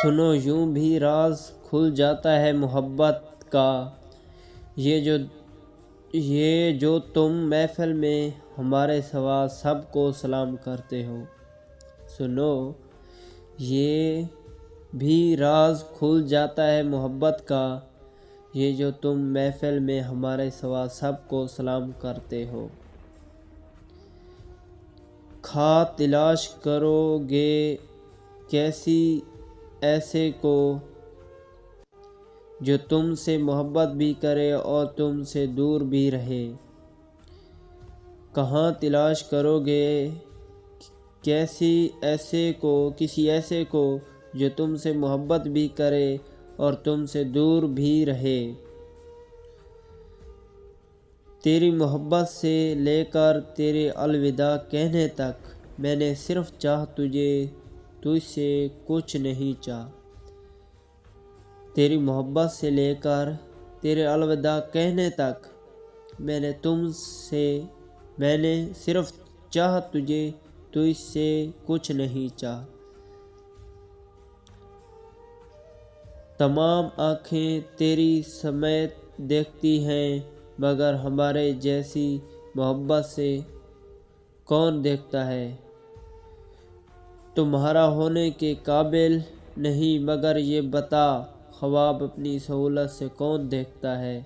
سنو یوں بھی راز کھل جاتا ہے محبت کا، یہ جو تم محفل میں ہمارے سوا سب کو سلام کرتے ہو۔ سنو یہ بھی راز کھل جاتا ہے محبت کا، یہ جو تم محفل میں ہمارے سوا سب کو سلام کرتے ہو۔ کھا تلاش کرو گے کسی ایسے کو، جو تم سے محبت بھی کرے اور تم سے دور بھی رہے۔ کہاں تلاش کرو گے کسی ایسے کو جو تم سے محبت بھی کرے اور تم سے دور بھی رہے۔ تیری محبت سے لے کر تیرے الوداع کہنے تک، میں نے صرف چاہ تجھ سے کچھ نہیں چاہ۔ تیری محبت سے لے کر تیرے الوداع کہنے تک، میں نے صرف چاہ تجھ سے کچھ نہیں چاہ۔ تمام آنکھیں تیری سمیت دیکھتی ہیں، مگر ہمارے جیسی محبت سے کون دیکھتا ہے؟ تمہارا ہونے کے قابل نہیں، مگر یہ بتا خواب اپنی سہولت سے کون دیکھتا ہے؟